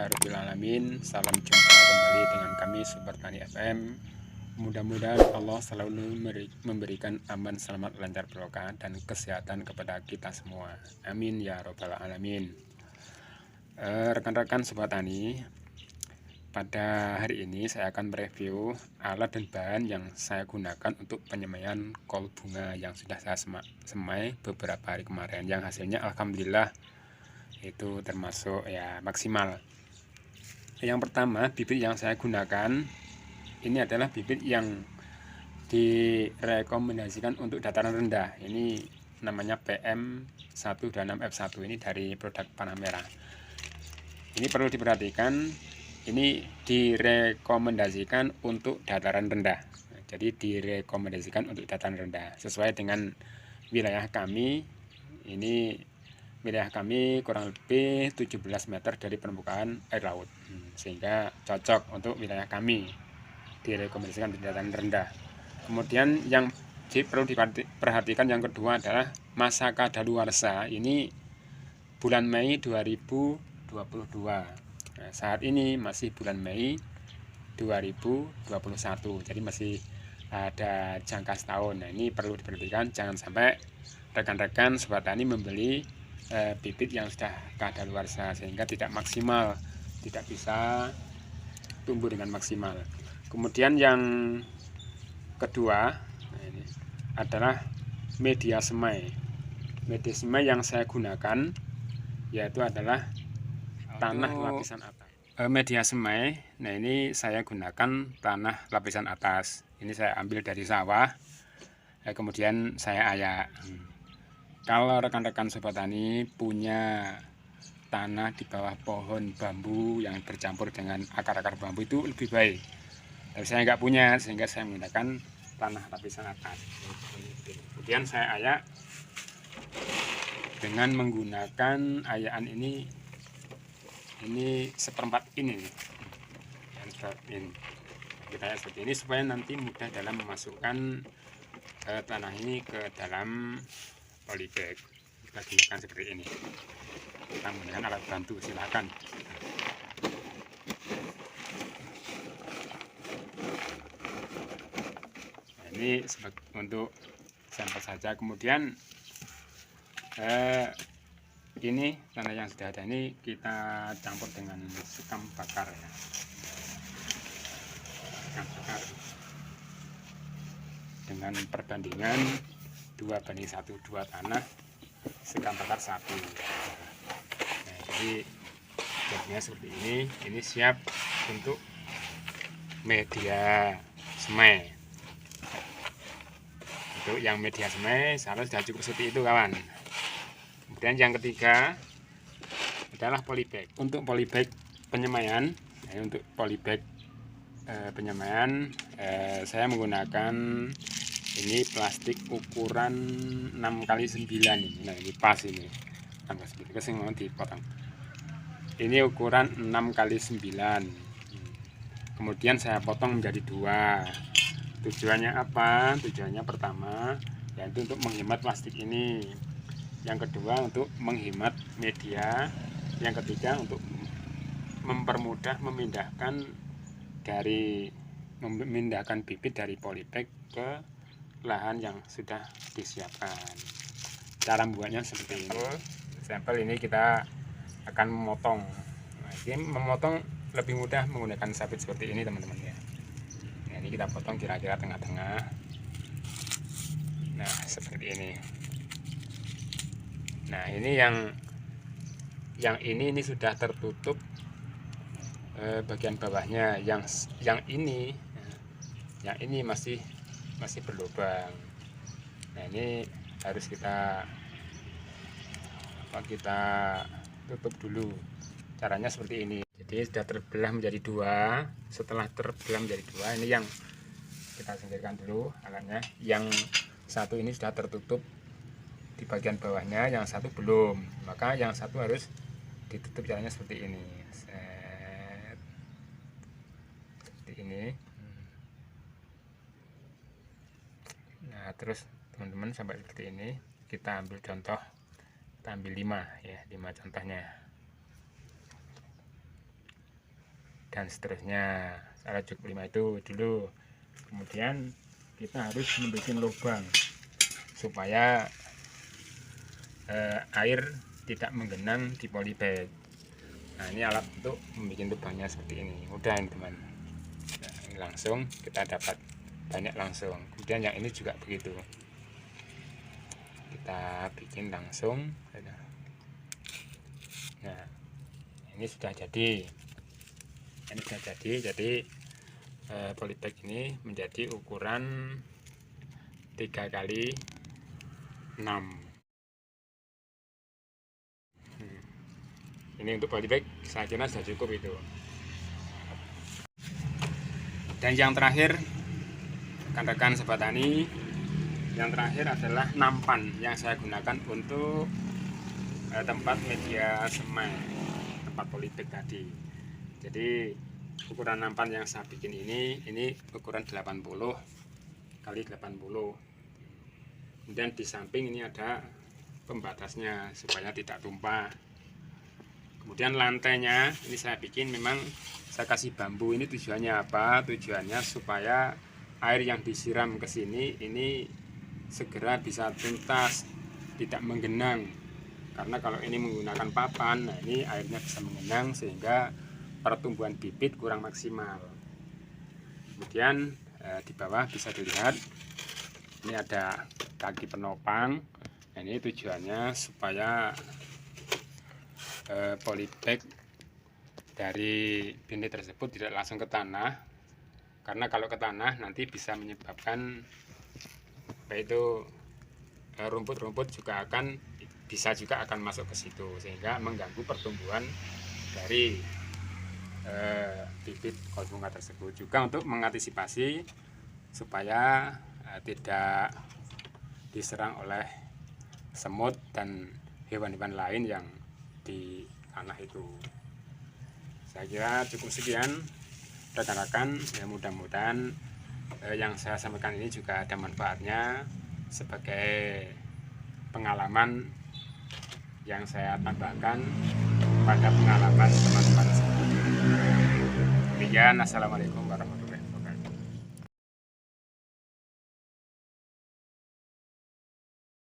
ya Rabbil Alamin. Salam jumpa kembali dengan kami Super Tani FM. Mudah-mudahan Allah selalu memberikan aman, selamat, lancar, barokah dan kesehatan kepada kita semua. Amin ya Rabbal Alamin. Rekan-rekan Sobat Tani, pada hari ini saya akan mereview alat dan bahan yang saya gunakan untuk penyemaian kol bunga yang sudah saya semai beberapa hari kemarin, yang hasilnya alhamdulillah itu termasuk ya maksimal. Yang pertama, bibit yang saya gunakan ini adalah bibit yang direkomendasikan untuk dataran rendah. Ini namanya PM126F1, ini dari produk Panah Merah. Ini perlu diperhatikan, ini direkomendasikan untuk dataran rendah. Jadi direkomendasikan untuk dataran rendah sesuai dengan wilayah kami. Ini wilayah kami kurang lebih 17 meter dari permukaan air laut, sehingga cocok untuk wilayah kami, direkomendasikan di dataran rendah. Kemudian yang perlu diperhatikan yang kedua adalah masa kadaluarsa. Ini bulan Mei 2022. Nah, saat ini masih bulan Mei 2021, jadi masih ada jangka setahun. Nah, ini perlu diperhatikan, jangan sampai rekan-rekan Sobat Tani membeli bibit yang sudah kadaluarsa sehingga tidak maksimal, tidak bisa tumbuh dengan maksimal. Kemudian yang kedua, ini adalah media semai. Media semai yang saya gunakan yaitu adalah tanah lapisan atas. Media semai, nah ini saya gunakan tanah lapisan atas. Ini saya ambil dari sawah, kemudian saya ayak. Kalau rekan-rekan Sobat Tani punya tanah di bawah pohon bambu yang bercampur dengan akar-akar bambu, itu lebih baik. Tapi saya nggak punya, sehingga saya menggunakan tanah lapisan atas. Kemudian saya ayak dengan menggunakan ayakan ini seperempat ini. Kita ayak seperti ini supaya nanti mudah dalam memasukkan tanah ini ke dalam polybag. Kita gunakan seperti ini. Kita menggunakan alat bantu, silakan. Nah, ini untuk sampel saja. Kemudian ini tanah yang sudah ada ini kita campur dengan sekam bakar ya. Sekam bakar dengan perbandingan 2:1, 2 tanah, sekam bakar 1. Nah, jadi jadinya seperti ini siap untuk media semai. Untuk yang media semai seharusnya sudah cukup seperti itu, kawan. Kemudian yang ketiga adalah polybag. Untuk polybag penyemaian, untuk polybag penyemaian saya menggunakan ini plastik ukuran 6x9 ini. Nah, ini pas ini. 6x9 kesing mau dipotong. Ini ukuran 6x9. Kemudian saya potong menjadi 2. Tujuannya apa? Tujuannya pertama yaitu untuk menghemat plastik ini. Yang kedua untuk menghemat media. Yang ketiga untuk mempermudah memindahkan bibit dari polybag ke lahan yang sudah disiapkan. Cara membuatnya seperti ini. Sampel ini kita akan memotong. Nah, ini memotong lebih mudah menggunakan sabit seperti ini, teman-teman ya. Nah, ini kita potong kira-kira tengah-tengah. Nah, seperti ini. Nah, ini yang ini sudah tertutup bagian bawahnya. Yang ini masih berlubang. Nah, ini harus kita tutup dulu. Caranya seperti ini. Jadi sudah terbelah menjadi 2. Setelah terbelah menjadi 2, ini yang kita singkirkan dulu alatnya. Yang satu ini sudah tertutup di bagian bawahnya, yang satu belum. Maka yang satu harus ditutup. Caranya seperti ini. Seperti ini. Nah, terus teman-teman sampai seperti ini. Kita ambil contoh, kita ambil 5 ya, 5 contohnya. dan seterusnya. Cara cukup 5 itu dulu. Kemudian kita harus membuat lubang supaya air tidak menggenang di polybag. Nah, ini alat untuk membuat lubangnya seperti ini. Mudah ini teman. Nah, ini langsung kita dapat banyak langsung. Kemudian yang ini juga begitu. Kita bikin langsung. Nah, ini sudah jadi. Ini sudah jadi polybag ini menjadi ukuran 3x6. Ini untuk polybag saya kira sudah cukup itu. Dan yang terakhir, rekan-rekan sobat tani, yang terakhir adalah nampan yang saya gunakan untuk tempat media semen, tempat polybag tadi. Jadi ukuran nampan yang saya bikin ini ukuran 80 kali 80. Kemudian di samping ini ada pembatasnya supaya tidak tumpah. Kemudian lantainya ini saya bikin, memang saya kasih bambu. Ini tujuannya apa? Tujuannya supaya air yang disiram ke sini ini segera bisa tuntas, tidak menggenang. Karena kalau ini menggunakan papan, nah ini airnya bisa menggenang sehingga pertumbuhan bibit kurang maksimal. Kemudian di bawah bisa dilihat ini ada kaki penopang. Nah, ini tujuannya supaya polybag dari benih tersebut tidak langsung ke tanah, karena kalau ke tanah nanti bisa menyebabkan rumput-rumput juga akan masuk ke situ, sehingga mengganggu pertumbuhan dari bibit kol bunga tersebut. Juga untuk mengantisipasi supaya tidak diserang oleh semut dan hewan-hewan lain yang di tanah itu. Saya kira cukup sekian rekan-rekan, ya mudah-mudahan yang saya sampaikan ini juga ada manfaatnya sebagai pengalaman yang saya tambahkan pada pengalaman teman-teman. Demikian, assalamualaikum warahmatullahi wabarakatuh.